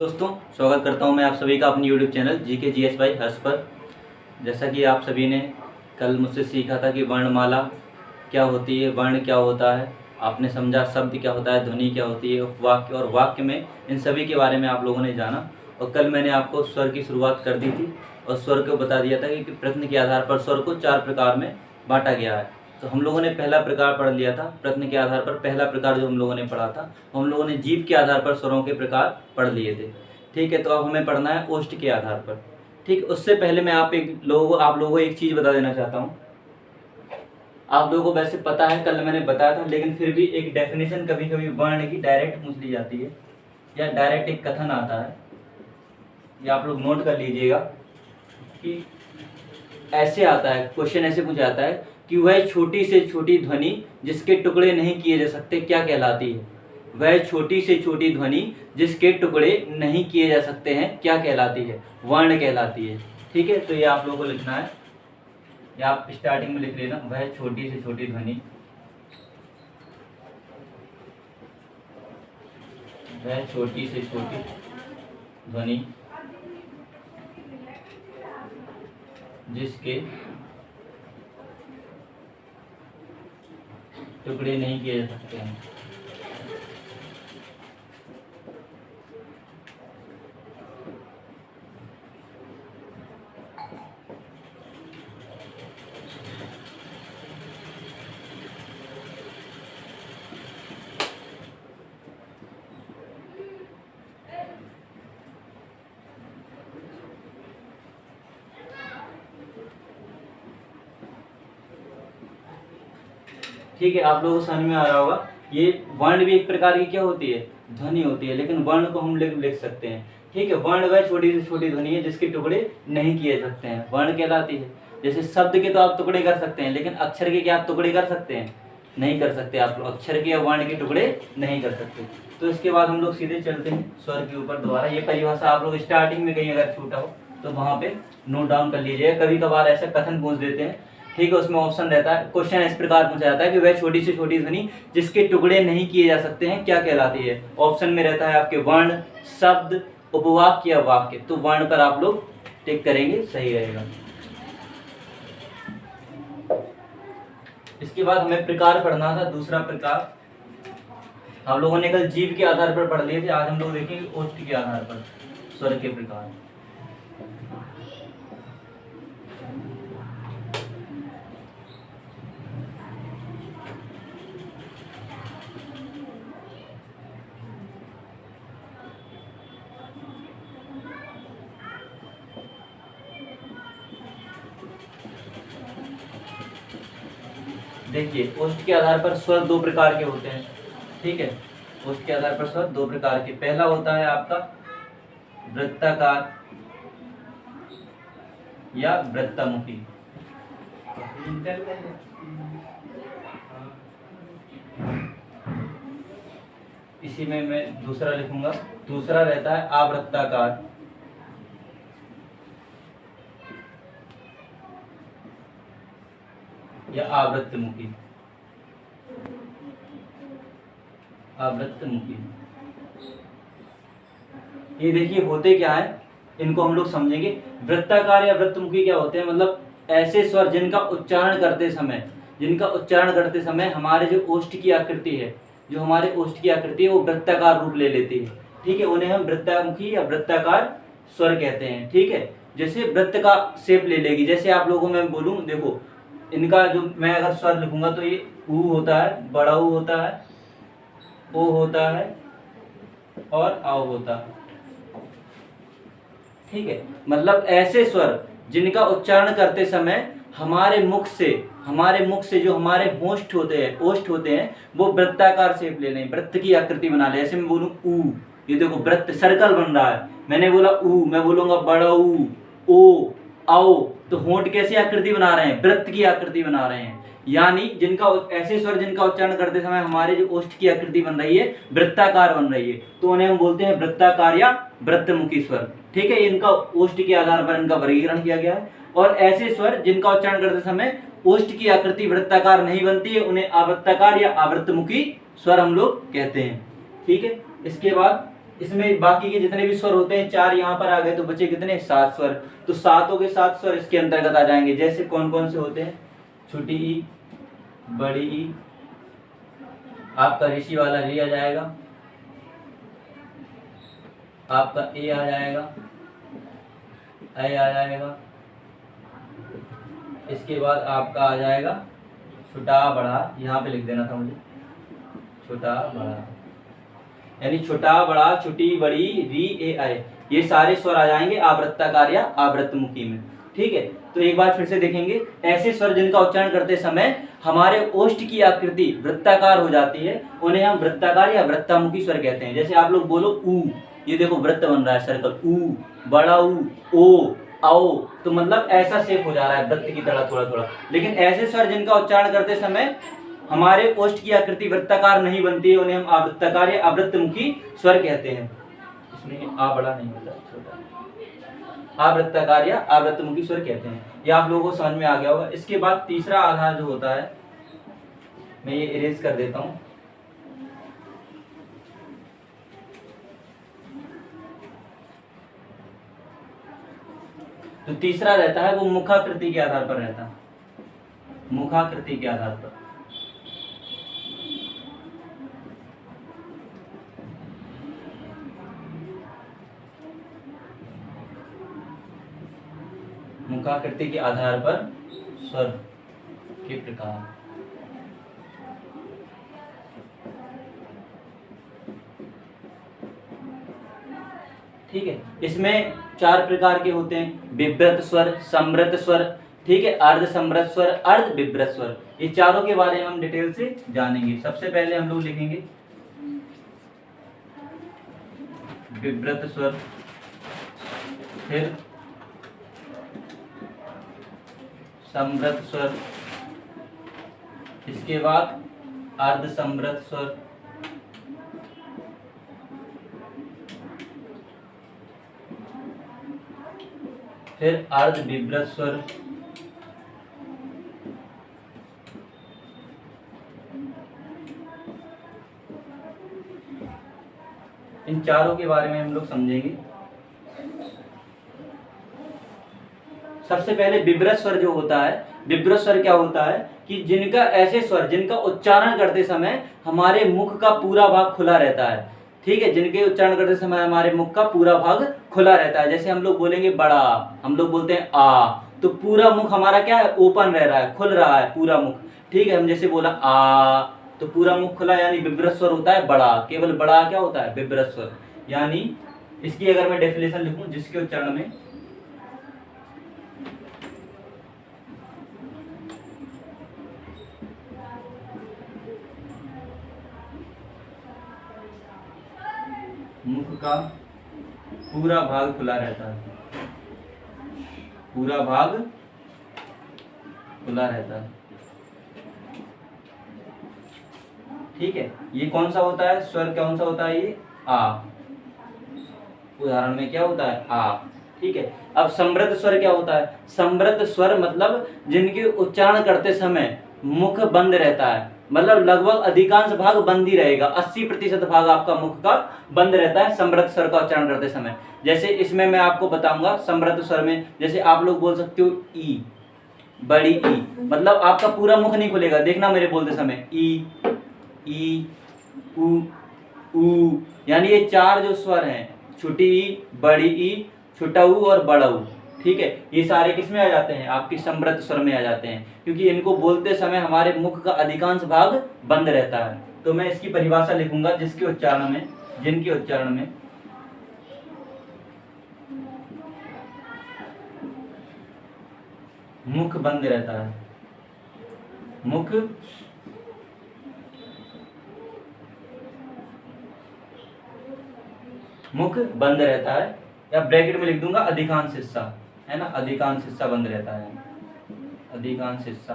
दोस्तों, स्वागत करता हूं मैं आप सभी का अपने YouTube channel GK GS by Harsh पर। जैसा कि आप सभी ने कल मुझसे सीखा था कि वर्णमाला क्या होती है, वर्ण क्या होता है, आपने समझा शब्द क्या होता है, ध्वनि क्या होती है, वाक्य और वाक्य में इन सभी के बारे में आप लोगों ने जाना। और कल मैंने आपको स्वर की शुरुआत कर दी थी और स्वर को बता दिया था कि प्रश्न के आधार पर स्वर को 4 प्रकार में बांटा गया है। तो हम लोगों ने पहला प्रकार पढ़ लिया था, प्रश्न के आधार पर पहला प्रकार जो हम लोगों ने पढ़ा था, हम लोगों ने जीव के आधार पर स्वरों के प्रकार पढ़ लिए थे। ठीक है, तो अब हमें पढ़ना है ओष्ठ के आधार पर। ठीक, उससे पहले मैं आप लोगों को एक चीज़ बता देना चाहता हूँ। आप लोगों को वैसे पता है, कल मैंने बताया था, लेकिन फिर भी एक डेफिनेशन कभी कभी वर्ण की डायरेक्ट पूछ ली जाती है या डायरेक्ट एक कथन आता है, या आप लोग नोट कर लीजिएगा कि ऐसे आता है, क्वेश्चन ऐसे पूछा जाता है कि वह छोटी से छोटी ध्वनि जिसके टुकड़े नहीं किए जा सकते क्या कहलाती है। वह छोटी से छोटी ध्वनि जिसके टुकड़े नहीं किए जा सकते हैं क्या कहलाती है? वर्ण कहलाती है। ठीक है, तो ये आप लोगों को लिखना है, या आप स्टार्टिंग में लिख लेना, वह छोटी से छोटी ध्वनि, वह छोटी से छोटी ध्वनि जिसके टुकड़े नहीं किए जा सकते हैं। ठीक है, आप लोगों को समझ में आ रहा होगा। ये वर्ण भी एक प्रकार की क्या होती है? ध्वनि होती है, लेकिन वर्ण को हम लिख सकते हैं। ठीक है, वर्ण वह छोटी से छोटी ध्वनि है जिसके टुकड़े नहीं किए सकते हैं, वर्ण कहलाती है। जैसे शब्द के तो आप टुकड़े कर सकते हैं, लेकिन अक्षर के क्या आप टुकड़े कर सकते हैं? नहीं कर सकते। आप अक्षर के या वर्ण के टुकड़े नहीं कर सकते। तो इसके बाद हम लोग सीधे चलते हैं स्वर के ऊपर। दोबारा ये परिभाषा आप लोग स्टार्टिंग में कहीं अगर छूटा हो तो वहाँ पे नोट डाउन कर लीजिएगा। कभी कभार ऐसा कथन पूछ देते हैं, ठीक है, उसमें ऑप्शन रहता है, क्वेश्चन इस प्रकार पूछा जाता है कि वह छोटी से छोटी ध्वनि जिसके टुकड़े नहीं किए जा सकते हैं क्या कहलाती है। ऑप्शन में रहता है आपके वर्ण, शब्द, उपवाक्य या वाक्य। तो वर्ण पर आप लोग टिक करेंगे, सही रहेगा। इसके बाद हमें प्रकार पढ़ना था, दूसरा प्रकार। हम लोगों ने कल जीव के आधार पर पढ़ लिए थे, आज हम लोग देखेंगे ओष्ठ के आधार पर स्वर के प्रकार। देखिए, ओष्ठ के आधार पर स्वर 2 प्रकार के होते हैं। ठीक है, ओष्ठ के आधार पर स्वर 2 प्रकार के। पहला होता है आपका वृत्ताकार या वृत्तमुखी। इसी में मैं दूसरा लिखूंगा। दूसरा रहता है आवृत्ताकार या आवृत्तमुखी। आवृत्तमुखी, ये देखिए होते क्या है, इनको हम लोग समझेंगे। वृत्ताकार या वृत्तमुखी क्या होते हैं? मतलब ऐसे स्वर जिनका उच्चारण करते समय हमारे जो ओष्ठ की आकृति है, जो हमारे ओष्ठ की आकृति है वो वृत्ताकार रूप ले लेती है। ठीक है, उन्हें हम वृत्तामुखी या वृत्ताकार स्वर कहते हैं। ठीक है, जैसे वृत्त का शेप ले लेगी। जैसे आप लोगों में बोलूं, देखो इनका जो मैं अगर स्वर लिखूंगा तो ये ऊ होता है, बड़ा ऊ होता है, ओ होता है और आओ होता है। ठीक है, मतलब ऐसे स्वर जिनका उच्चारण करते समय हमारे मुख से जो हमारे ओष्ठ होते हैं वो वृत्ताकार शेप ले लें, वृत्त की आकृति बना ले। ऐसे मैं बोलूं ऊ, ये देखो वृत्त सर्कल बन रहा है। मैंने बोला ऊ, मैं बोलूंगा बड़ा ऊ, ओ, आओ, तो होंठ कैसी आकृति बना रहे हैं? वृत्त की आकृति बना रहे हैं। यानी ऐसे स्वर जिनका उच्चारण करते समय हमारे जो ओष्ठ की आकृति बन रही है वृत्ताकार बन रही है, तो उन्हें हम बोलते हैं वृत्ताकार या वृत्तमुखी स्वर। ठीक है, इनका ओष्ठ के आधार पर इनका वर्गीकरण किया गया है। और ऐसे स्वर जिनका उच्चारण करते समय ओष्ठ की आकृति वृत्ताकार नहीं बनती है उन्हें आवृत्ताकार या आवृत्तमुखी स्वर हम लोग कहते हैं। ठीक है, इसके बाद इसमें बाकी के जितने भी स्वर होते हैं 4 यहाँ पर आ गए तो बचे कितने 7 स्वर। तो सातों के 7 स्वर इसके अंतर्गत आ जाएंगे। जैसे कौन कौन से होते हैं, छोटी ई, बड़ी ई, आपका ऋषि वाला री आ जाएगा, आपका ए आ जाएगा, ए आ जाएगा, इसके बाद आपका आ जाएगा छोटा बड़ा, यहाँ पे लिख देना था मुझे, छोटा बड़ा, यानी छोटा बड़ा छोटी बड़ी री ए आए, ये सारे स्वर आ जाएंगे आवृत्ताकार या आवृत्तमुखी में। ठीक है, तो एक बार फिर से देखेंगे, ऐसे स्वर जिनका उच्चारण करते समय हमारे ओष्ठ की आकृति वृत्ताकार हो जाती है उन्हें हम वृत्ताकार या वृत्तामुखी स्वर कहते हैं। जैसे आप लोग बोलो ऊ, ये देखो वृत्त बन रहा है, सर्कल, ऊ, बड़ा ऊ, ओ, आओ, तो मतलब ऐसा शेप हो जा रहा है वृत्त की तरह थोड़ा थोड़ा। लेकिन ऐसे स्वर जिनका उच्चारण करते समय हमारे ओष्ठ की आकृति वृत्ताकार नहीं बनती है उन्हें हम आवृत्ताकार या आवृत्तमुखी स्वर कहते हैं। इसमें आ बड़ा नहीं होता, छोटा, आवृत्ताकार या आवृत्तमुखी स्वर कहते हैं। ये आप लोगों को समझ में आ गया होगा। इसके बाद तीसरा आधार जो होता है, मैं ये इरेज कर देता हूं, तो तीसरा रहता है वो मुखाकृति के आधार पर रहता है, मुखाकृति के आधार पर। मुखाकृति के आधार पर स्वर के प्रकार। ठीक है, इसमें 4 प्रकार के होते हैं, विव्रत स्वर, समृत स्वर, ठीक है, अर्ध समृत स्वर, अर्ध विव्रत स्वर। ये चारों के बारे में हम डिटेल से जानेंगे। सबसे पहले हम लोग लिखेंगे विव्रत स्वर, फिर समृत स्वर, इसके बाद अर्ध समृत स्वर, फिर अर्ध विव्रत स्वर, इन चारों के बारे में हम लोग समझेंगे। सबसे पहले विव्रत स्वर जो होता है, विव्रत स्वर क्या होता है कि जिनका ऐसे स्वर जिनका उच्चारण करते समय हमारे मुख का पूरा भाग खुला रहता है। ठीक है, जिनके उच्चारण करते समय हमारे मुख का पूरा भाग खुला रहता है। जैसे हम लोग बोलेंगे बड़ा, हम लोग बोलते हैं आ, तो पूरा मुख हमारा क्या है, ओपन रह रहा है, खुल रहा है पूरा मुख। ठीक है, हम जैसे बोला आ, तो पूरा मुख खुला, यानी विव्रत स्वर होता है बड़ा। केवल बड़ा क्या होता है, विव्रत स्वर। यानी इसकी अगर मैं डेफिनेशन लिखूं, जिसके उच्चारण में मुख का पूरा भाग खुला रहता है, पूरा भाग खुला रहता है। ठीक है, ये कौन सा होता है स्वर, कौन सा होता है, ये आ। उदाहरण में क्या होता है, आ। ठीक है, अब समृत स्वर क्या होता है, समृत स्वर मतलब जिनके उच्चारण करते समय मुख बंद रहता है, मतलब लगभग अधिकांश भाग बंद ही रहेगा, 80% भाग आपका मुख का बंद रहता है समृत स्वर का उच्चारण करते समय। जैसे इसमें मैं आपको बताऊंगा समृत स्वर में, जैसे आप लोग बोल सकते हो ई, बड़ी ई, मतलब आपका पूरा मुख नहीं खुलेगा, देखना मेरे बोलते समय, ई, ऊ, यानी ये 4 जो स्वर हैं, छोटी ई, बड़ी ई, छोटा ऊ और बड़ा ऊ। ठीक है, ये सारे किस में आ जाते हैं, आपकी समृत स्वर में आ जाते हैं, क्योंकि इनको बोलते समय हमारे मुख का अधिकांश भाग बंद रहता है। तो मैं इसकी परिभाषा लिखूंगा, जिसके उच्चारण में, जिनके उच्चारण में मुख बंद रहता है, मुख बंद रहता है, या ब्रैकेट में लिख दूंगा अधिकांश हिस्सा, है ना, अधिकांश हिस्सा बंद रहता है, अधिकांश हिस्सा।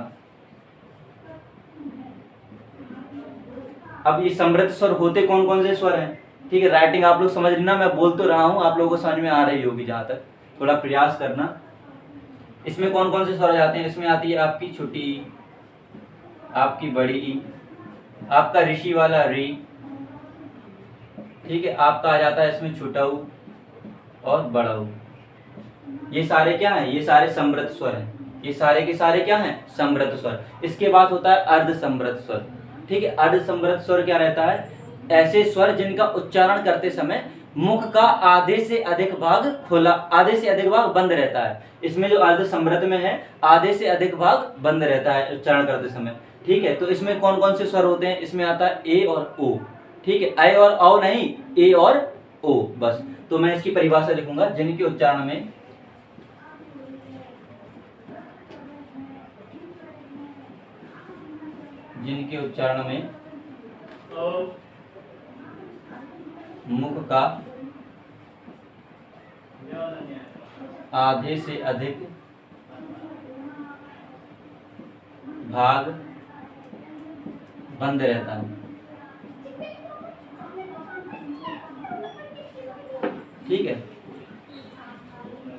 अब ये समृत स्वर होते कौन कौन से स्वर हैं, ठीक है, राइटिंग आप लोग समझ लेना, मैं बोल तो रहा हूं, आप लोगों को समझ में आ रही होगी, जहां तक थोड़ा प्रयास करना। इसमें कौन कौन से स्वर जाते हैं, इसमें आती है आपकी छोटी ई, आपकी बड़ी ई, आपका ऋषि वाला री, ठीक है, आपका आ जाता है इसमें छोटा ऊ और बड़ा ऊ। ये सारे क्या हैं, ये सारे समृद्ध स्वर हैं, ये सारे के सारे क्या हैं, समृद्ध स्वर। इसके बाद होता है अर्ध समृद्ध स्वर। ठीक है, अर्ध समृद्ध स्वर क्या रहता है, ऐसे स्वर जिनका उच्चारण करते समय मुख का आधे से अधिक भाग खुला, आधे से अधिक भाग बंद रहता है। इसमें जो अर्ध समृद्ध में है आधे से अधिक भाग बंद रहता है उच्चारण करते समय। ठीक है, तो इसमें कौन कौन से स्वर होते हैं, इसमें आता है ए और ओ। ठीक है, ऐ और औ नहीं, ए और ओ बस। तो मैं इसकी परिभाषा लिखूंगा, जिनके उच्चारण में मुख का आधे से अधिक भाग बंद रहता है। ठीक है,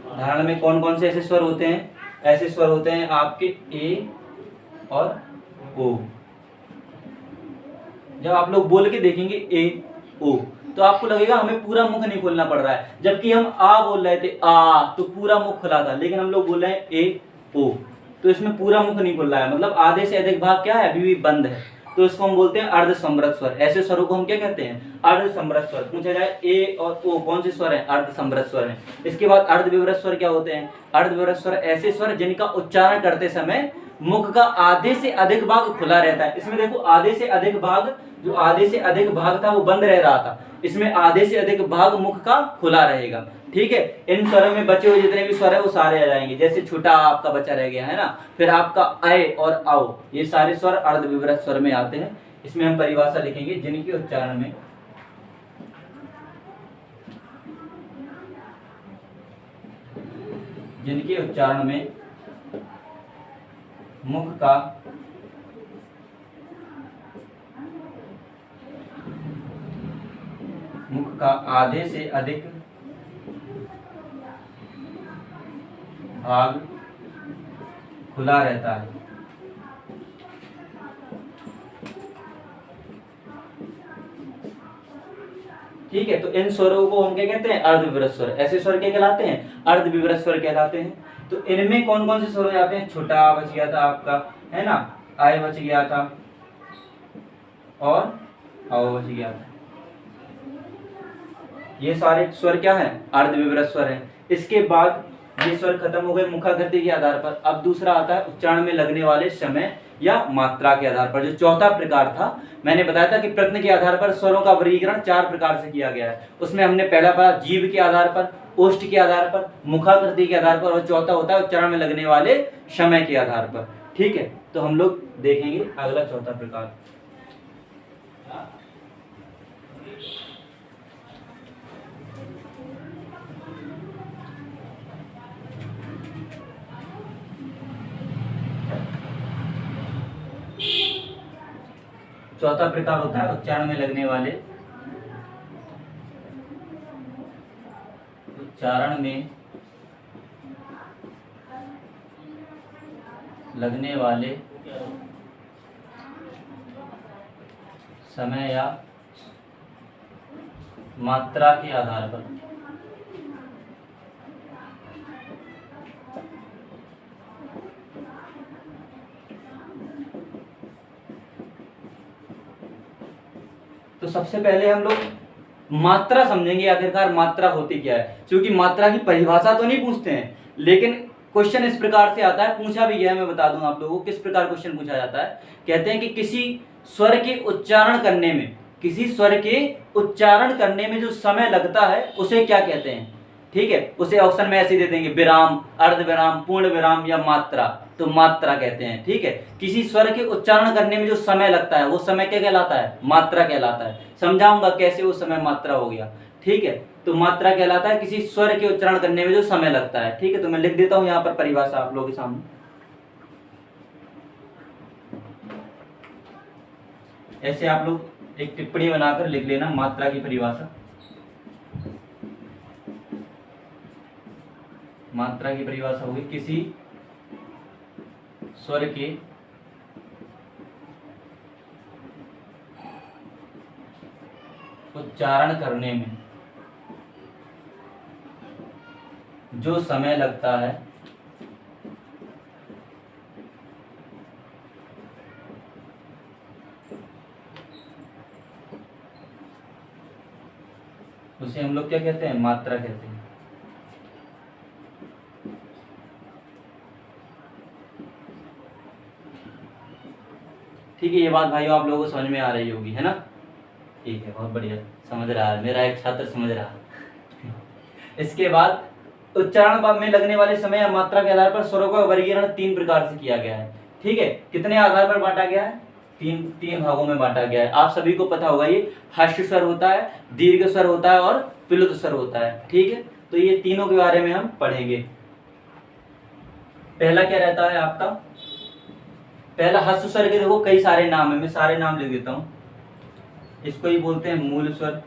उदाहरण में कौन कौन से ऐसे स्वर होते हैं, ऐसे स्वर होते हैं आपके ए और ओ। जब आप लोग बोल के देखेंगे ए ओ तो आपको लगेगा हमें पूरा मुख नहीं खोलना पड़ रहा है, जबकि हम आ बोल रहे थे आ तो पूरा मुख खुला था, लेकिन हम लोग बोल रहे हैं ए ओ तो इसमें पूरा मुख नहीं खुल रहा है, मतलब आधे से अधिक भाग क्या है, अभी भी बंद है। तो इसको हम बोलते हैं अर्ध समृद्ध स्वर। ऐसे स्वरों को हम क्या कहते हैं, अर्ध समृद्ध स्वर। पूछा जाए ए और ओ कौन से स्वर हैं, अर्ध समृद्ध स्वर हैं। इसके बाद अर्ध विवृत स्वर क्या होते हैं, अर्ध विवृत स्वर ऐसे स्वर जिनका उच्चारण करते समय मुख का आधे से अधिक भाग खुला रहता है। इसमें देखो आधे से अधिक भाग, जो आधे से अधिक भाग था वो बंद रह रहा था, इसमें आधे से अधिक भाग मुख का खुला रहेगा। ठीक है, इन स्वरों में बचे हुए जितने भी स्वर है वो सारे आ जाएंगे। जैसे छोटा आपका बचा रह गया है ना, फिर आपका ऐ और औ, ये सारे स्वर अर्ध विवृत स्वर में आते हैं। इसमें हम परिभाषा लिखेंगे, जिनके उच्चारण में मुख का आधे से अधिक भाग खुला रहता है। ठीक है, तो इन स्वरों को हम क्या कहते हैं, अर्ध विवृत स्वर। ऐसे स्वर क्या कहलाते हैं, अर्ध विवृत स्वर कहलाते हैं। तो इनमें कौन कौन से स्वर हो जाते हैं, छोटा आ बच गया था आपका, है ना, आय बच गया था और औ बच गया था। ये सारे स्वर क्या हैं, अर्ध विवृत स्वर हैं। इसके बाद ये स्वर खत्म हो गए मुखाकृति के आधार पर। अब दूसरा आता है उच्चारण में लगने वाले समय या मात्रा के आधार पर। जो चौथा प्रकार था, मैंने बताया था कि प्रश्न के आधार पर स्वरों का वर्गीकरण 4 प्रकार से किया गया है। उसमें हमने पहला पढ़ा जीभ के आधार पर, ओष्ठ के आधार पर, मुखाकृति के आधार पर, और चौथा होता है उच्चारण में लगने वाले समय के आधार पर। ठीक है, तो हम लोग देखेंगे अगला चौथा प्रकार। चौथा प्रकार होता है उच्चारण में लगने वाले समय या मात्रा के आधार पर। तो सबसे पहले हम लोग मात्रा समझेंगे, आखिरकार मात्रा होती क्या है। क्योंकि मात्रा की परिभाषा तो नहीं पूछते हैं, लेकिन क्वेश्चन इस प्रकार से आता है, पूछा भी गया है। मैं बता दूं आप लोगों को किस प्रकार क्वेश्चन पूछा जाता है। कहते हैं कि किसी स्वर के उच्चारण करने में जो समय लगता है उसे क्या कहते हैं। ठीक है, उसे ऑप्शन में ऐसे दे देंगे, विराम, अर्ध विराम, पूर्ण विराम या मात्रा। तो मात्रा कहते हैं। ठीक है, किसी स्वर के उच्चारण करने में जो समय लगता है वो समय क्या कहलाता है, मात्रा कहलाता है। समझाऊंगा कैसे वो समय मात्रा हो गया। ठीक है, तो मात्रा कहलाता है किसी स्वर के उच्चारण करने में जो समय लगता है। ठीक है, तो मैं लिख देता हूं यहाँ पर परिभाषा आप लोगों के सामने। ऐसे आप लोग एक टिप्पणी बनाकर लिख लेना मात्रा की परिभाषा। मात्रा की परिभाषा होगी किसी स्वर के उच्चारण करने में जो समय लगता है उसे हम लोग क्या कहते हैं, मात्रा कहते हैं। ठीक है, ये बात भाइयों आप लोगों को समझ में आ रही होगी, है ना? ठीक है, बहुत बढ़िया, समझ रहा है, मेरा एक छात्र समझ रहा है। इसके बाद उच्चारण में लगने वाले समय या मात्रा के आधार पर स्वरों का वर्गीकरण 3 प्रकार से किया गया है। ठीक है, कितने आधार पर बांटा गया है? तीन भागों में बांटा गया है। आप सभी को पता होगा, ये ह्रस्व स्वर होता है, दीर्घ स्वर होता है और प्लुत स्वर होता है। ठीक है, तो ये तीनों के बारे में हम पढ़ेंगे। पहला क्या रहता है आपका? पहला ह्रस्व स्वर के देखो कई सारे नाम है, मैं सारे नाम लिख देता हूं। इसको ही बोलते हैं मूल स्वर,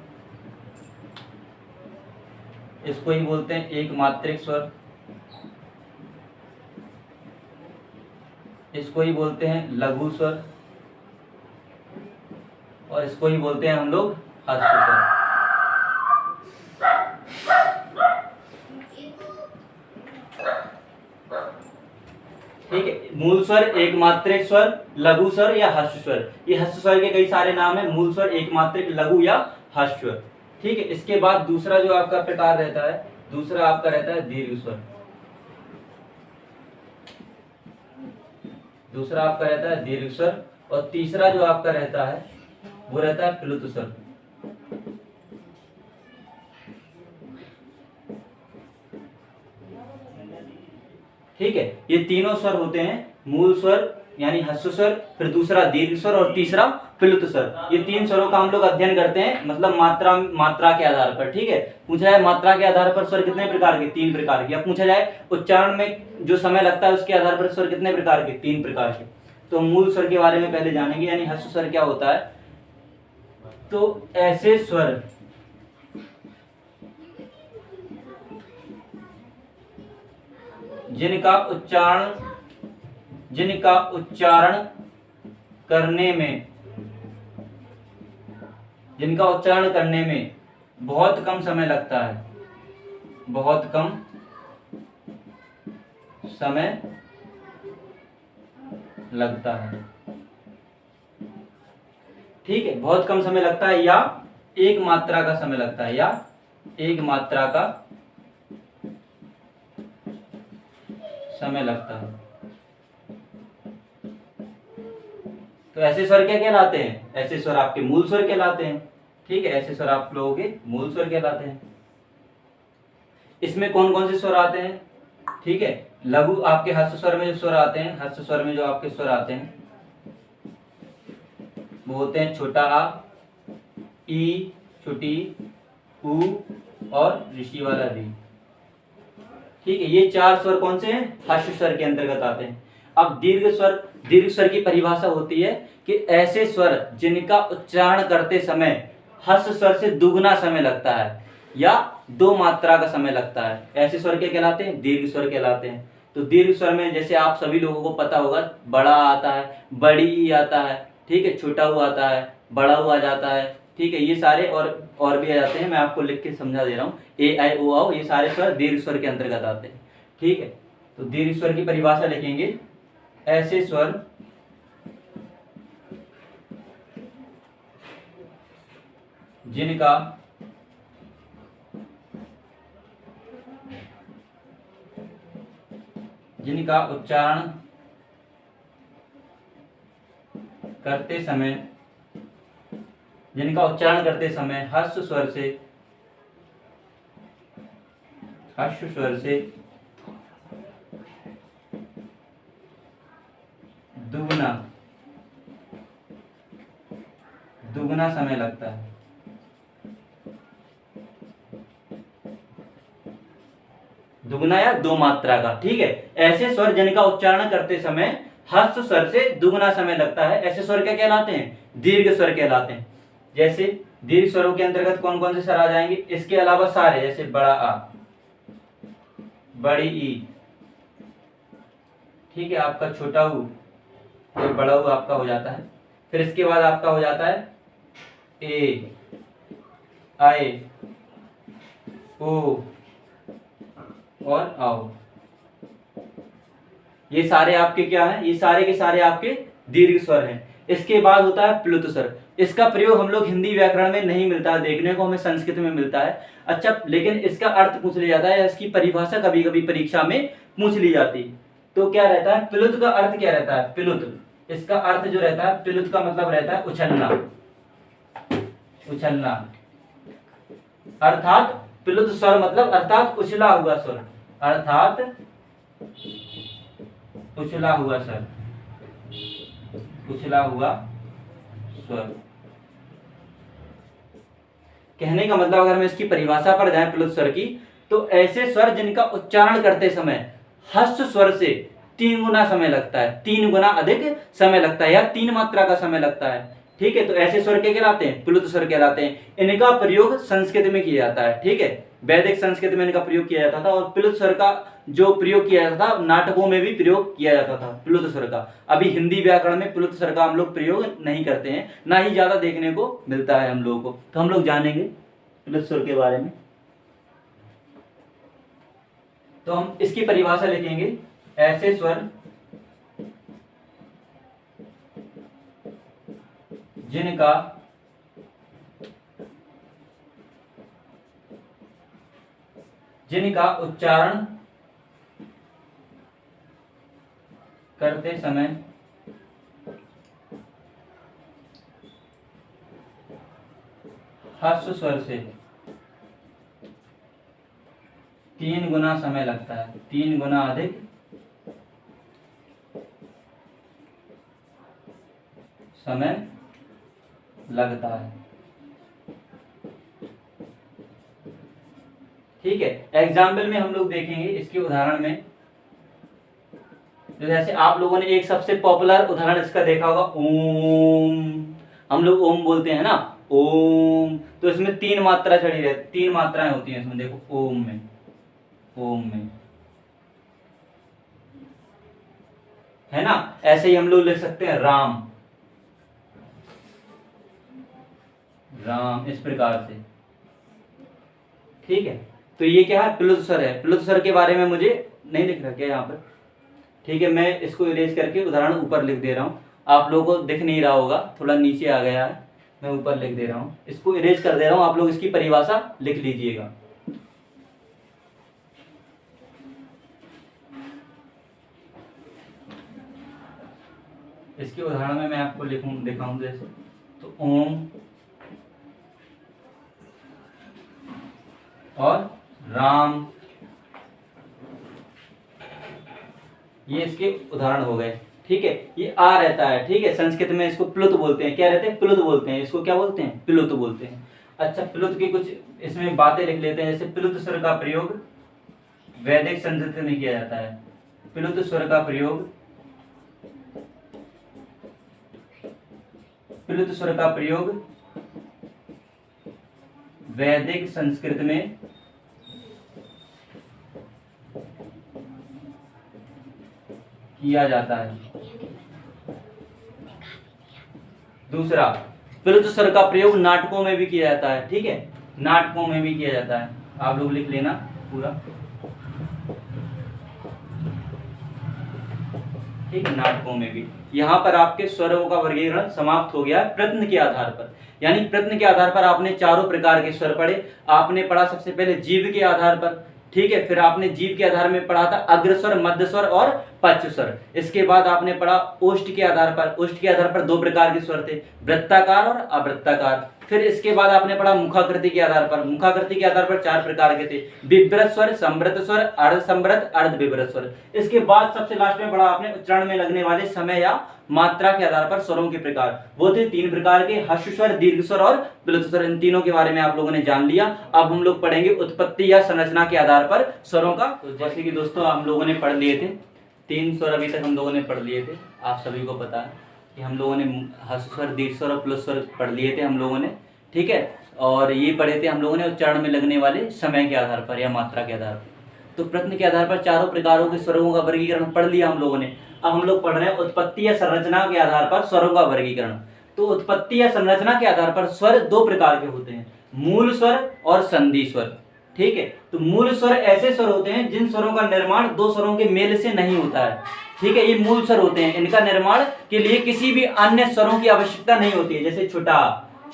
इसको ही बोलते हैं एक मात्रिक स्वर, इसको ही बोलते हैं लघु स्वर और इसको ही बोलते हैं हम लोग ह्रस्व स्वर। ठीक है, मूल स्वर, एक मात्रिक स्वर, लघु स्वर या ह्रस्व स्वर। ये ह्रस्व स्वर के कई सारे नाम है, मूल स्वर, एक मात्रिक, लघु या ह्रस्व स्वर। ठीक है, इसके बाद दूसरा जो आपका प्रकार रहता है, दूसरा आपका रहता है दीर्घ स्वर। दूसरा आपका रहता है दीर्घ स्वर और तीसरा जो आपका रहता है वो रहता है प्लुत स्वर। ठीक है, ये तीनों स्वर होते हैं, मूल स्वर यानी ह्रस्व स्वर, फिर दूसरा दीर्घ स्वर और तीसरा प्लुत स्वर। ये 3 स्वरों का हम लोग अध्ययन करते हैं, मतलब मात्रा के आधार पर। ठीक है, पूछा जाए मात्रा के आधार पर स्वर कितने प्रकार के? 3 प्रकार के। अब पूछा जाए उच्चारण में जो समय लगता है उसके आधार पर स्वर कितने प्रकार के? 3 प्रकार के। तो मूल स्वर के बारे में पहले जानेंगे, यानी ह्रस्व स्वर क्या होता है। तो ऐसे स्वर जिनका उच्चारण करने में बहुत कम समय लगता है, बहुत कम समय लगता है। ठीक है, बहुत कम समय लगता है या एक मात्रा का समय लगता है, या एक मात्रा का समय लगता है। तो ऐसे स्वर क्या कहलाते हैं? ऐसे स्वर आपके मूल स्वर कहलाते हैं। ठीक है, ऐसे स्वर आप लोगों के मूल स्वर कहलाते हैं। इसमें कौन कौन से स्वर आते हैं? ठीक है, लघु आपके ह्रस्व स्वर में जो स्वर आते हैं, ह्रस्व स्वर में जो आपके स्वर आते हैं वो होते हैं छोटा आ, ई, छोटी ऊ और ऋषि वाला री। ठीक है, ये 4 स्वर कौन से हैं? ह्रस्व स्वर के अंतर्गत आते हैं। अब दीर्घ स्वर की परिभाषा होती है कि ऐसे स्वर जिनका उच्चारण करते समय ह्रस्व स्वर से दुगुना समय लगता है या 2 मात्रा का समय लगता है, ऐसे स्वर क्या कहलाते हैं? दीर्घ स्वर कहलाते हैं। तो दीर्घ स्वर में जैसे आप सभी लोगों को पता होगा, बड़ा आता है, बड़ी ई आता है, ठीक है, छोटा ऊ आता है, बड़ा ऊ आ जाता है। ठीक है, ये सारे और भी आ जाते हैं, मैं आपको लिख के समझा दे रहा हूँ। ए आई ओ आओ, ये सारे स्वर दीर्घ स्वर के अंतर्गत आते हैं। ठीक है, तो दीर्घ स्वर की परिभाषा लिखेंगे, ऐसे स्वर जिनका उच्चारण करते समय ह्रस्व स्वर से दुगना समय लगता है। दुगना या 2 मात्रा का। ठीक है, ऐसे स्वर जिनका उच्चारण करते समय ह्रस्व स्वर से दुगना समय लगता है, ऐसे स्वर क्या कहलाते हैं? दीर्घ स्वर कहलाते हैं। जैसे दीर्घ स्वरों के अंतर्गत कौन कौन से स्वर आ जाएंगे? इसके अलावा सारे, जैसे बड़ा आ, बड़ी ई, ठीक है, आपका छोटा ऊ, तो बड़ा ऊ आपका हो जाता है। फिर इसके बाद आपका हो जाता है ए, आए, ओ और आओ। ये सारे आपके क्या हैं? ये सारे के सारे आपके दीर्घ स्वर हैं। इसके बाद होता है प्लुत स्वर। इसका प्रयोग हम लोग हिंदी व्याकरण में नहीं मिलता है, देखने को हमें संस्कृत में मिलता है। अच्छा, लेकिन इसका अर्थ पूछ लिया जाता है, इसकी परिभाषा कभी कभी परीक्षा में पूछ ली जाती। तो क्या रहता है प्लुत का अर्थ? क्या रहता है प्लुत? इसका अर्थ जो रहता है प्लुत का मतलब रहता है उछलना, उछलना। अर्थात प्लुत स्वर मतलब अर्थात उछला हुआ स्वर, अर्थात उछला हुआ स्वर, उछला हुआ स्वर। कहने का मतलब अगर मैं इसकी परिभाषा पर जाए प्लुत स्वर की, तो ऐसे स्वर जिनका उच्चारण करते समय हस्त स्वर से 3 गुना समय लगता है, 3 गुना अधिक समय लगता है, या 3 मात्रा का समय लगता है। ठीक है, तो ऐसे स्वर क्या कहलाते हैं? प्लुत स्वर कहलाते हैं। इनका प्रयोग संस्कृत में किया जाता है। ठीक है, वैदिक संस्कृत में इनका प्रयोग किया जाता था, और प्लुत स्वर का जो प्रयोग किया जाता था नाटकों में भी प्रयोग किया जाता था प्लुत स्वर का। अभी हिंदी व्याकरण में प्लुत स्वर का हम लोग प्रयोग नहीं करते हैं, ना ही ज्यादा देखने को मिलता है हम लोगों को। तो हम लोग जानेंगे प्लुत स्वर के बारे में। तो हम इसकी परिभाषा लिखेंगे, ऐसे स्वर जिनका उच्चारण करते समय ह्रस्व स्वर से 3 गुना समय लगता है, 3 गुना अधिक समय लगता है। ठीक है, एग्जाम्पल में हम लोग देखेंगे इसके उदाहरण में। तो जैसे आप लोगों ने एक सबसे पॉपुलर उदाहरण इसका देखा होगा, ओम। हम लोग ओम बोलते हैं ना, ओम। तो इसमें 3 मात्रा चढ़ी रहती, 3 मात्राएं होती हैं इसमें। देखो ओम में, ओम में, है ना। ऐसे ही हम लोग लिख सकते हैं राम, राम, इस प्रकार से। ठीक है, तो ये क्या है? प्लुत स्वर है। प्लुत स्वर के बारे में मुझे नहीं लिख रखा है यहाँ पर। ठीक है, मैं इसको इरेज करके उदाहरण ऊपर लिख दे रहा हूँ। आप लोगों को दिख नहीं रहा होगा, थोड़ा नीचे आ गया है, मैं ऊपर लिख दे रहा हूँ। इसको इरेज कर दे रहा हूँ, आप लोग इसकी परिभाषा लिख लीजिएगा। इसके उदाहरण में मैं आपको दिखाऊं जैसे, तो ओम और राम, ये इसके उदाहरण हो गए। ठीक है, ये आ रहता है। ठीक है, संस्कृत में इसको प्लुत बोलते हैं। क्या रहते हैं? प्लुत बोलते हैं। इसको क्या बोलते हैं? प्लुत बोलते हैं। अच्छा, प्लुत की कुछ इसमें बातें लिख लेते हैं। जैसे प्लुत स्वर का प्रयोग वैदिक संस्कृत में किया जाता है। प्लुत स्वर का प्रयोग, प्लुत स्वर का प्रयोग वैदिक संस्कृत में किया जाता है। दूसरा, प्लुत स्वर का प्रयोग नाटकों में भी किया जाता है। ठीक है, नाटकों में भी किया जाता है। आप लोग लिख लेना पूरा। ठीक है, नाटकों में भी। यहाँ पर आपके स्वरों का वर्गीकरण समाप्त हो गया है प्रत्न के आधार पर। यानी प्रत्न के आधार पर आपने चारों प्रकार के स्वर पढ़े। आपने पढ़ा सबसे पहले जीव के आधार पर। ठीक है, फिर आपने जीव के आधार में पढ़ा था अग्रस्वर, मध्य स्वर और पश्च स्वर। इसके बाद आपने पढ़ा ओष्ठ के आधार पर। ओष्ठ के आधार पर 2 प्रकार के स्वर थे, वृत्ताकार और अवृत्ताकार। फिर इसके बाद आपने पढ़ा मुखाकृति के आधार पर। मुखाकृति के आधार पर 4 प्रकार के थे, विव्रत स्वर, संवृत स्वर, अर्ध संवृत, अर्ध विव्रत स्वर। इसके बाद सबसे लास्ट में पढ़ा आपने उच्चारण में लगने वाले समय या मात्रा के आधार पर स्वरों के प्रकार। वो थे 3 प्रकार के, ह्रस्व स्वर, दीर्घ स्वर और प्लुत स्वर। इन तीनों के बारे में आप लोगों ने जान लिया। अब हम लोग पढ़ेंगे उत्पत्ति या संरचना के आधार पर स्वरों का। तो जैसे कि दोस्तों हम लोगों ने पढ़ लिए थे 3 स्वर, अभी तक हम लोगों ने पढ़ लिए थे। आप सभी को पता है कि हम लोगों ने ह्रस्व स्वर, दीर्घ स्वर और प्लुत स्वर पढ़ लिए थे हम लोगों ने। ठीक है, और ये पढ़े थे हम लोगों ने उच्चारण में लगने वाले समय के आधार पर या मात्रा के आधार पर। तो प्रत्न के आधार पर चारों प्रकारों के स्वरों का वर्गीकरण पढ़ लिया हम लोगों ने। अब हम लोग पढ़ रहे हैं उत्पत्ति या संरचना के आधार पर स्वरों का वर्गीकरण। तो उत्पत्ति या संरचना के आधार पर स्वर 2 प्रकार के होते हैं, मूल स्वर और संधि स्वर। ठीक है, तो मूल स्वर ऐसे स्वर होते हैं जिन स्वरों का निर्माण दो स्वरों के मेल से नहीं होता है। ठीक है, ये मूल स्वर होते हैं, इनका निर्माण के लिए किसी भी अन्य स्वरों की आवश्यकता नहीं होती है, जैसे छुटा,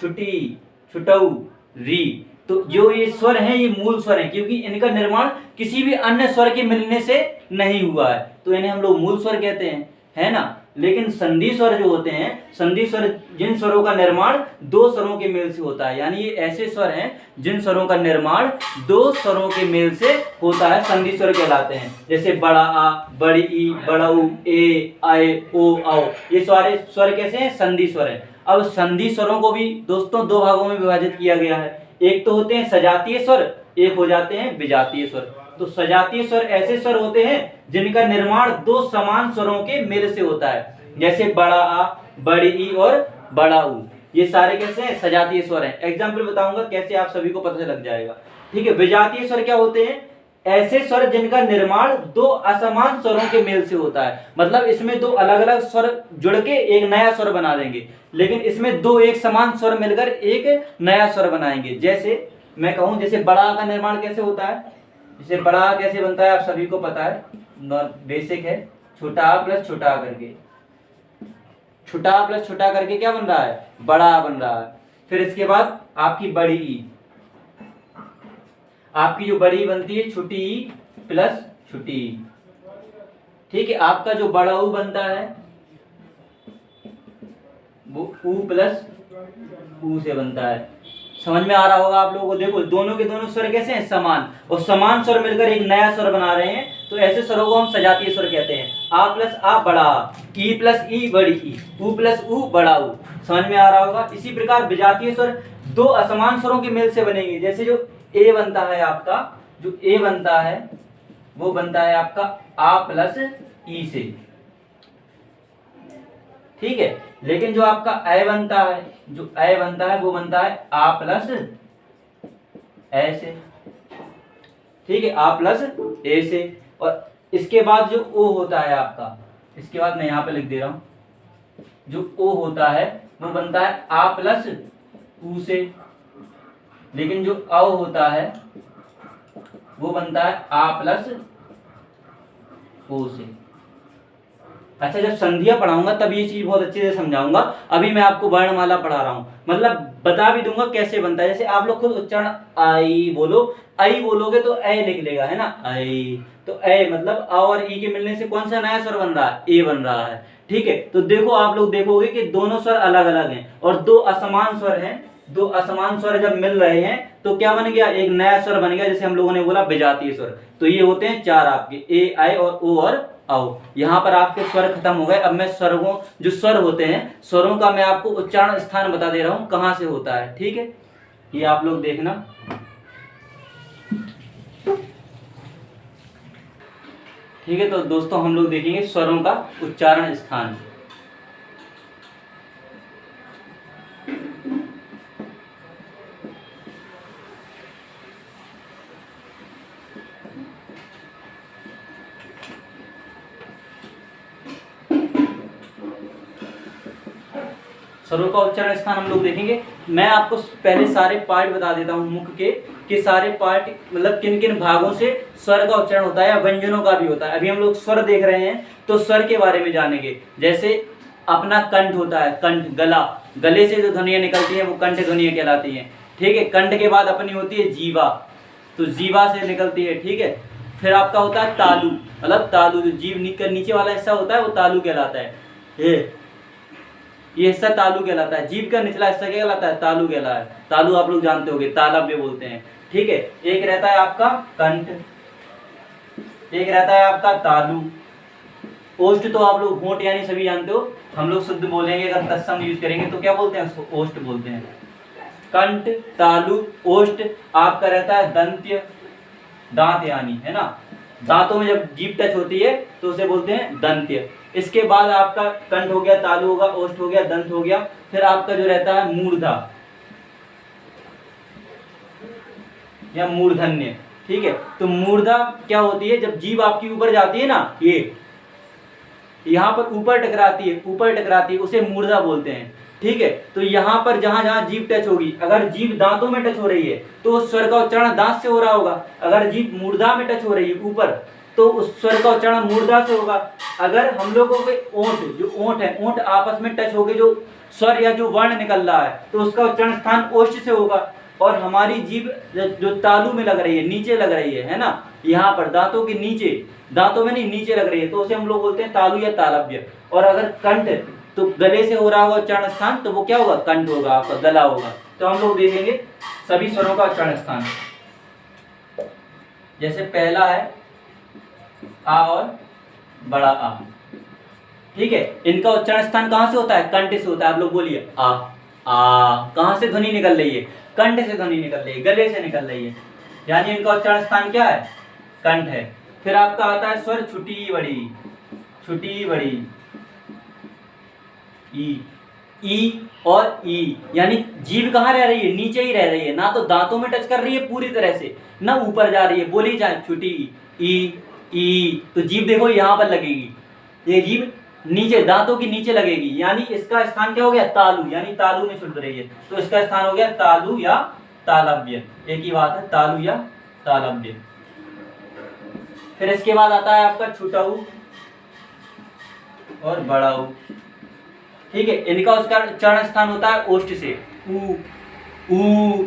छुटी, छुटऊ, री। तो जो ये स्वर हैं ये मूल स्वर हैं, क्योंकि इनका निर्माण किसी भी अन्य स्वर के मिलने से नहीं हुआ है, तो इन्हें हम लोग मूल स्वर कहते हैं, है ना। लेकिन संधि स्वर जो होते हैं, संधि स्वर जिन स्वरों का निर्माण दो स्वरों के मेल से होता है, यानी ये ऐसे स्वर हैं जिन स्वरों का निर्माण दो स्वरों के मेल से होता है, संधि स्वर कहलाते हैं। जैसे बड़ा आ, बड़ी ई, बड़ा उ, ए, आए, ओ, औ, ये सारे स्वर कैसे हैं? संधि स्वर हैं। अब संधि स्वरों को भी दोस्तों दो भागों में विभाजित किया गया है, एक तो होते हैं सजातीय स्वर, एक हो जाते हैं विजातीय स्वर। तो सजातीय स्वर ऐसे स्वर होते हैं जिनका निर्माण दो समान स्वरों के मेल से होता है, जैसे बड़ा आ, बड़ी ई और बड़ा उ, ये सारे कैसे हैं? सजातीय स्वर हैं। एग्जाम्पल बताऊंगा कैसे, आप सभी को पता लग जाएगा। ठीक है, विजातीय स्वर क्या होते हैं? ऐसे स्वर जिनका निर्माण दो असमान स्वरों के मेल से होता है, मतलब इसमें दो अलग अलग स्वर जुड़ के एक नया स्वर बना देंगे, लेकिन इसमें दो एक समान स्वर मिलकर एक नया स्वर बनाएंगे। जैसे मैं कहूं, जैसे बड़ा का निर्माण कैसे होता है? जैसे बड़ा कैसे बनता है आप सभी को पता है, बेसिक है, छोटा आ प्लस छोटा आ करके, छोटा आ प्लस छोटा करके क्या बन रहा है? बड़ा बन रहा है। फिर इसके बाद आपकी बड़ी ई, आपकी जो बड़ी बनती है छोटी ई प्लस छोटी ई। ठीक है, आपका जो बड़ा ऊ बनता है वो ऊ प्लस ऊ से बनता है। समझ में आ रहा होगा आप लोगों को। देखो दोनों के दोनों स्वर कैसे हैं? समान, और समान स्वर मिलकर एक नया स्वर बना रहे हैं, तो ऐसे स्वरों को हम सजातीय स्वर कहते हैं। आ प्लस आ बड़ा आ, ई प्लस ई बड़ी ई, ऊ प्लस ऊ बड़ा ऊ। समझ में आ रहा होगा। इसी प्रकार विजातीय स्वर दो असमान स्वरों के मेल से बनेंगे, जैसे जो ए बनता है आपका, जो ए बनता है वो बनता है आपका आ प्लस ई से। ठीक है, लेकिन जो आपका ए बनता है, जो ए बनता है वो बनता है आ प्लस ए से। ठीक है, आ प्लस ए से। और इसके बाद जो ओ होता है आपका, इसके बाद मैं यहां पे लिख दे रहा हूं, जो ओ होता है वो बनता है आ प्लस ऊ से, लेकिन जो औ होता है वो बनता है आ प्लस ओ से। अच्छा, जब संधियां पढ़ाऊंगा तब ये चीज बहुत अच्छे से समझाऊंगा, अभी मैं आपको वर्णमाला पढ़ा रहा हूं, मतलब बता भी दूंगा कैसे बनता है। जैसे आप लोग खुद उच्चारण आई बोलो, आई बोलोगे तो ए निकलेगा, है ना, आई। तो ए मतलब आ और ई के मिलने से कौन सा नया स्वर बन रहा है? ए बन रहा है। ठीक है, तो देखो आप लोग देखोगे कि दोनों स्वर अलग अलग हैं और दो असमान स्वर हैं। दो असमान स्वर जब मिल रहे हैं तो क्या बन गया? एक नया स्वर बन गया, जैसे हम लोगों ने बोला विजातीय स्वर। तो ये होते हैं चार आपके, ए, आई और ओ और औ। यहाँ पर आपके स्वर खत्म हो गए। अब मैं स्वरों, जो स्वर होते हैं स्वरों का मैं आपको उच्चारण स्थान बता दे रहा हूं कहां से होता है। ठीक है, ये आप लोग देखना। ठीक है, तो दोस्तों हम लोग देखेंगे स्वरों का उच्चारण स्थान। स्वरों का उच्चारण स्थान हम लोग देखेंगे। मैं आपको पहले सारे पार्ट बता देता हूं मुख के, कि सारे पार्ट मतलब किन किन भागों से स्वर का उच्चारण होता है या व्यंजनों का भी होता है। अभी हम लोग स्वर देख रहे हैं तो स्वर के बारे में जानेंगे। जैसे अपना कंठ होता है, कंठ गला, गले से जो ध्वनियां निकलती हैं वो कंठ ध्वनियां कहलाती हैं। ठीक है, कंठ के बाद अपनी होती है जीवा, तो जीवा से निकलती है। ठीक है, फिर आपका होता है तालु, मतलब तालु, जो जीभ नीचे वाला हिस्सा होता है वो तालु कहलाता है। ये हिस्सा तालु कहलाता है। जीभ का निचला हिस्सा क्या कहलाता है? तालु कहलाता है। तालु आप लोग जानते होंगे, तालव्य बोलते हैं। ठीक है, एक रहता है आपका कंठ, एक रहता है आपका तालु। ओष्ठ तो आप लोग होंठ यानी सभी जानते हो, हम लोग शुद्ध बोलेंगे अगर तत्सम यूज करेंगे तो क्या बोलते हैं? उसको ओष्ठ बोलते हैं। कंठ, तालु, ओष्ठ। आपका रहता है दंत्य, दांत यानी, है ना, दांतों में जब जीभ टच होती है तो उसे बोलते हैं दंत्य। इसके बाद आपका कंठ हो गया, तालु होगा, ओष्ठ हो गया, दंत हो गया। फिर आपका जो रहता है मूर्धा या मूर्धन्य। ठीक है, तो मूर्धा क्या होती है? जब जीभ आपकी ऊपर जाती है ना, ये यहाँ पर ऊपर टकराती है, ऊपर टकराती है, उसे मूर्धा बोलते हैं। ठीक है। तो यहाँ पर जहां जहां जीभ टच होगी, अगर जीभ दांतों में टच हो रही है तो उस स्वर का उच्चारण दांत से हो रहा होगा। अगर जीभ मूर्धा में टच हो रही है ऊपर, तो उस स्वर का उच्चारण मूर्धा से होगा। अगर हम लोगों के ओंठ, जो ओंठ है, ओंठ आपस में टच होके जो स्वर या जो वर्ण निकल रहा है, तो उसका उच्चारण स्थान ओष्ठ से होगा। और हमारी जीभ जो तालू में लग रही है, नीचे लग रही है ना, यहाँ पर दांतों के नीचे, दांतों में नहीं नीचे लग रही है, तो उसे हम लोग बोलते हैं तालु या तालव्य। और अगर कंठ, तो गले से हो रहा होगा उच्चारण स्थान, तो वो क्या होगा, कंठ होगा, आपका गला होगा। तो हम लोग देखेंगे सभी स्वरों का उच्चारण स्थान। जैसे पहला है आ और बड़ा आ, ठीक है। इनका उच्चारण स्थान कहां से होता है, कंठ से होता है। आप लोग बोलिए आ। कहां से ध्वनि निकल रही है, कंठ से ध्वनि निकल रही है, गले से निकल रही है, यानी इनका उच्चारण स्थान क्या है, कंठ है। फिर आपका आता है स्वर छुटी बड़ी, छुटी बड़ी, ई और ई, यानी जीभ कहाँ रह रही है, नीचे ही रह रही है, ना तो दांतों में टच कर रही है पूरी तरह से, ना ऊपर जा रही है। बोली जाए छुटी ई, तो जीभ देखो यहाँ पर लगेगी, ये जीभ नीचे, दांतों के नीचे लगेगी, यानी इसका स्थान क्या हो गया, तालु, यानी तालु में छुट रही है, तो इसका स्थान हो गया तालु या तालव्य। एक ही बात है, तालु या तालव्य। फिर इसके बाद आता है आपका छुटाऊ और बड़ाऊ, ठीक है। इनका उसका उच्चारण स्थान होता है ओष्ठ से, ऊ,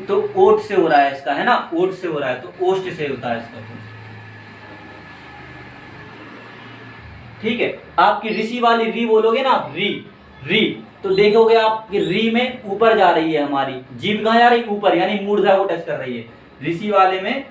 तो ओठ से हो रहा है इसका, है ना, ओठ से हो रहा है, तो ओष्ठ से होता है इसका, ठीक है। आपकी ऋषि वाली री बोलोगे ना, री, तो देखोगे आप कि री में ऊपर जा रही है हमारी जीभ, कहाँ जा रही है, ऊपर, यानी मूर्धा को टच कर रही है। ऋषि वाले में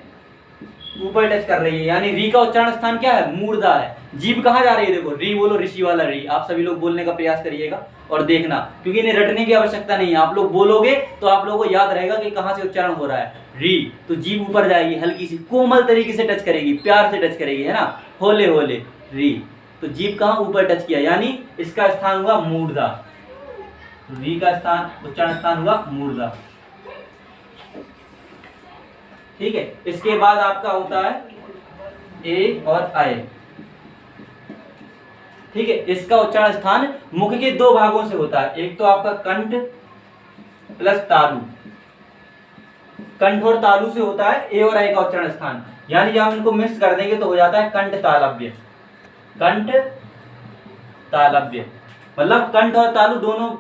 ऊपर टच कर रही है, यानी री का उच्चारण स्थान क्या है, मूर्धा है। जीभ कहाँ जा रही है, देखो री बोलो, ऋषि वाला री। आप सभी लोग बोलने का प्रयास करिएगा और देखना, क्योंकि इन्हें रटने की आवश्यकता नहीं है। आप लोग बोलोगे तो आप लोगों को याद रहेगा कि कहाँ से उच्चारण हो रहा है। री, तो जीभ ऊपर जाएगी, हल्की सी कोमल तरीके से टच करेगी, प्यार से टच करेगी, है ना, होले होले, री। तो जीभ कहाँ ऊपर टच किया, यानी इसका स्थान हुआ मूर्धा, री का स्थान, उच्चारण स्थान हुआ मूर्धा, ठीक है। इसके बाद आपका होता है ए और आय, ठीक है। इसका उच्चारण स्थान मुख के दो भागों से होता है, एक तो आपका कंठ प्लस तालु, कंठ और तालु से होता है ए और आय का उच्चारण स्थान, यानी जब हम इनको मिक्स कर देंगे तो हो जाता है कंठ तालव्य, कंठ तालव्य। मतलब कंठ और तालु दोनों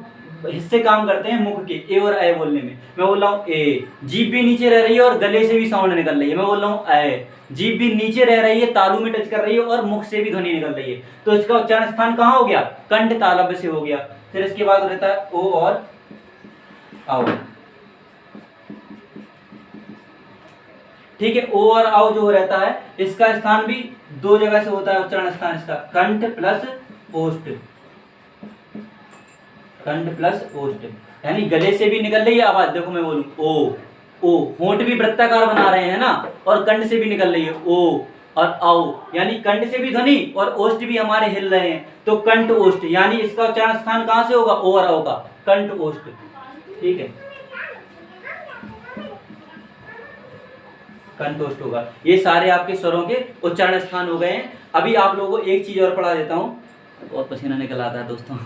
हिस्से काम करते हैं मुख के ए और अय बोलने में। मैं बोल रहा हूँ ए, जीभ भी नीचे रह रही है और गले से भी साउंड निकल रही है। मैं बोल रहा हूँ अय, जीभ भी नीचे रह रही है, तालु में टच कर रही है और मुख से भी ध्वनि निकल रही है, तो इसका उच्चारण स्थान कहाँ हो गया, कंठ तालव्य से हो गया। फिर इसके बाद रहता है ओ और आओ, ठीक है। ओ और आओ जो रहता है, इसका स्थान भी दो जगह से होता है उच्चारण स्थान इसका, कंठ प्लस ओष्ठ, कंठ प्लस ओष्ठ, यानी गले से भी निकल रही है आवाज। देखो मैं बोलूं ओ, होंठ भी वृत्ताकार बना रहे हैं ना, और कंठ से भी निकल रही है ओ और आओ, यानी कंठ से भी ध्वनि और ओष्ठ भी हमारे हिल रहे हैं, तो कंठ ओष्ठ, यानी इसका उच्चारण स्थान कहां से होगा, ओ और आओ का, कंठ ओष्ठ, ठीक है, कंठ ओष्ठ होगा। ये सारे आपके स्वरों के उच्चारण स्थान हो गए हैं। अभी आप लोगों को एक चीज और पढ़ा देता हूँ, बहुत पसीना निकल आता है दोस्तों।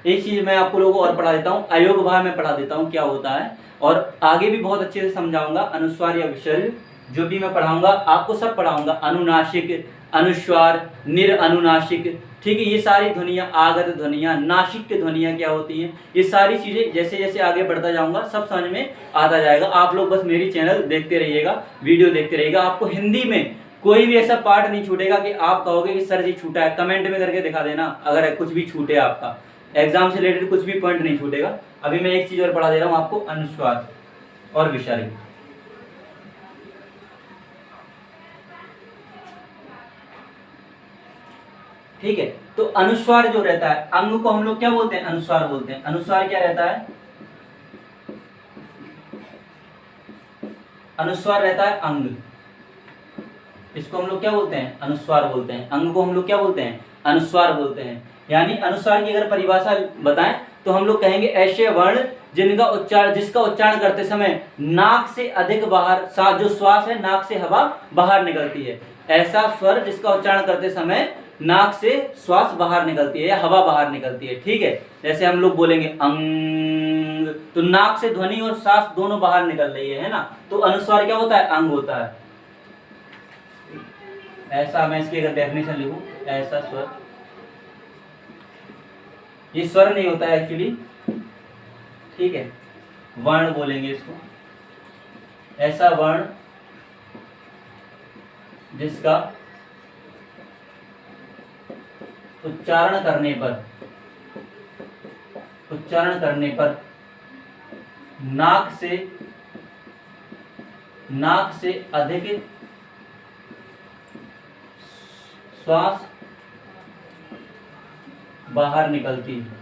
एक चीज मैं आपको लोगों को और पढ़ा देता हूँ, अयोग भाव में पढ़ा देता हूँ क्या होता है, और आगे भी बहुत अच्छे से समझाऊंगा। अनुस्वार या विसर्ग जो भी मैं पढ़ाऊंगा आपको सब पढ़ाऊंगा, अनुनासिक, अनुस्वार, निर अनुनासिक, ठीक है। ये सारी ध्वनियाँ, आगत ध्वनियाँ, नासिक की ध्वनियाँ क्या होती हैं, ये सारी चीज़ें जैसे जैसे आगे बढ़ता जाऊंगा सब समझ में आता जाएगा। आप लोग बस मेरी चैनल देखते रहिएगा, वीडियो देखते रहिएगा, आपको हिंदी में कोई भी ऐसा पार्ट नहीं छूटेगा कि आप कहोगे कि सर जी छूटा है। कमेंट में करके दिखा देना अगर कुछ भी छूटे, आपका एग्जाम से रिलेटेड कुछ भी पॉइंट नहीं छूटेगा। अभी मैं एक चीज और पढ़ा दे रहा हूँ आपको, अनुस्वार और विसर्ग, ठीक है। तो अनुस्वार जो रहता है, अंग को हम लोग क्या बोलते हैं, अनुस्वार बोलते हैं। अनुस्वार क्या रहता है, अनुस्वार रहता है अंग, इसको हम लोग क्या बोलते हैं, अनुस्वार बोलते हैं। अंग को हम लोग क्या बोलते हैं, अनुस्वार बोलते हैं। यानी अनुस्वार की अगर परिभाषा बताएं तो हम लोग कहेंगे ऐसे वर्ण जिसका उच्चारण करते समय नाक से अधिक बाहर, जो श्वास है नाक से हवा बाहर निकलती है। ऐसा स्वर जिसका उच्चारण करते समय नाक से श्वास बाहर निकलती है या हवा बाहर निकलती है। ठीक है, जैसे हम लोग बोलेंगे अंग, तो नाक से ध्वनि और श्वास दोनों बाहर निकल रही है ना, तो अनुस्वार क्या होता है? अंग होता है। ऐसा, मैं इसकी अगर डेफिनेशन लिखूं, ऐसा स्वर, ये स्वर नहीं होता है एक्चुअली, ठीक है, वर्ण बोलेंगे इसको। ऐसा वर्ण जिसका उच्चारण करने पर नाक से अधिक श्वास बाहर निकलती है।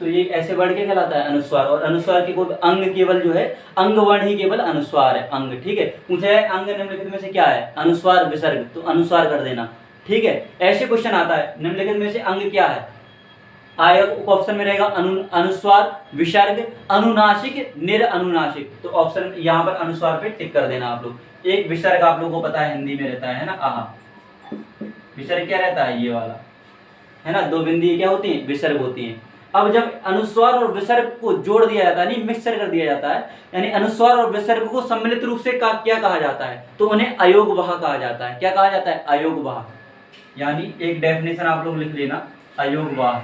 तो ये ऐसे वर्ण क्या कहलाता है? अनुस्वार। और अनुस्वार की कोई अंग केवल जो है, अंग वर्ण ही केवल अनुस्वार है, अंग। ठीक है, पूछा है अंग निम्नलिखित में से क्या है? अनुस्वार विसर्ग, तो अनुस्वार कर देना। ठीक है, ऐसे क्वेश्चन आता है निम्नलिखित में से अंग क्या है? ऑप्शन में रहेगा अनुस्वार, विसर्ग, अनुनासिक, निरअनुनासिक। तो ऑप्शन यहाँ पर अनुस्वार पे टिक कर देना आप लोग। एक विसर्ग आप लोगों को पता है हिंदी में रहता है ना, आहा। विसर्ग क्या रहता है? ये वाला है ना, 2 बिंदी क्या होती है? विसर्ग होती है। अब जब अनुस्वार और विसर्ग को जोड़ दिया जाता है, नहीं मिक्सचर कर दिया जाता है, यानी अनुस्वार और विसर्ग को सम्मिलित रूप से क्या कहा जाता है? तो उन्हें अयोगवाह कहा जाता है। क्या कहा जाता है? अयोगवाह। यानी एक डेफिनेशन आप लोग लिख लेना, अयोगवाह।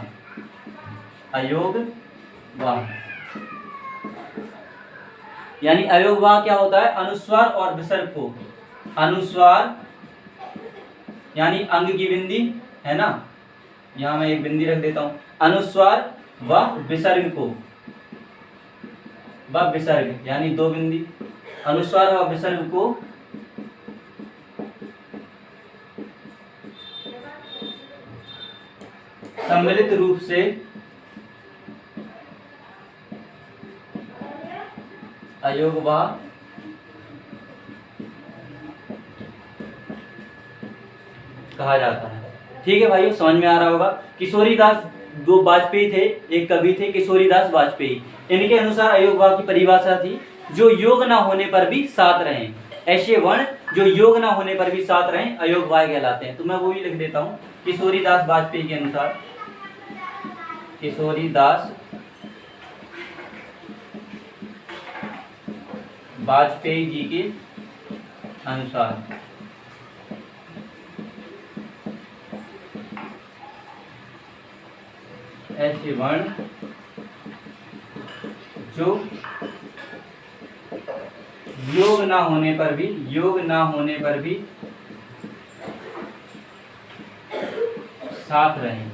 अयोगवाह यानी अयोगवाह क्या होता है? अनुस्वार और विसर्ग को, अनुस्वार यानी अंग की बिंदी है ना, यहां मैं एक बिंदी रख देता हूं, अनुस्वार व विसर्ग को, व विसर्ग यानी 2 बिंदी, अनुस्वार व विसर्ग को सम्मिलित रूप से अयोगवाह कहा जाता है। ठीक है भाइयों, समझ में आ रहा होगा। किशोरीदास 2 वाजपेयी थे, एक कवि थे किशोरीदास वाजपेयी। इनके अनुसार अयोगवाह की परिभाषा थी जो योग ना होने पर भी साथ रहें। ऐसे वर्ण जो योग ना होने पर भी साथ रहें अयोगवाह कहलाते हैं। तो मैं वो ही लिख देता हूं, किशोरीदास वाजपेयी के अनुसार, किशोरीदास वाजपेयी जी के अनुसार ऐसे वर्ण जो योग ना होने पर भी साथ रहें।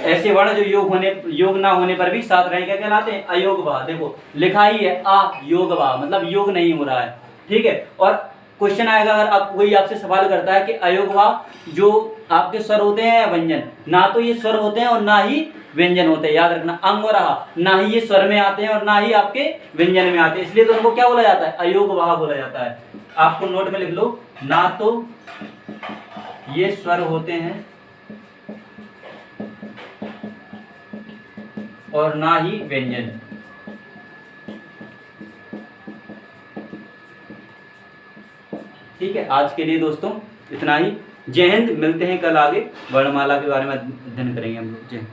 ऐसे वर्ण जो योग ना होने पर भी साथ रहें क्या कहलाते हैं? अयोगवाह। देखो लिखा ही है अयोगवाह, मतलब योग नहीं हो रहा है। ठीक है, और क्वेश्चन आएगा अगर कोई आपसे सवाल करता है कि अयोगवाह जो आपके स्वर होते हैं या व्यंजन, ना तो ये स्वर होते हैं और ना ही व्यंजन होते हैं। याद रखना, अंग और आ ना ही ये स्वर में आते हैं और ना ही आपके व्यंजन में आते हैं, इसलिए तो उनको क्या बोला जाता है? अयोगवाह बोला जाता है। आपको नोट में लिख लो, ना तो ये स्वर होते हैं और ना ही व्यंजन। ठीक है, आज के लिए दोस्तों इतना ही। जय हिंद, मिलते हैं कल आगे वर्णमाला के बारे में अध्ययन करेंगे हम लोग। जय हिंद।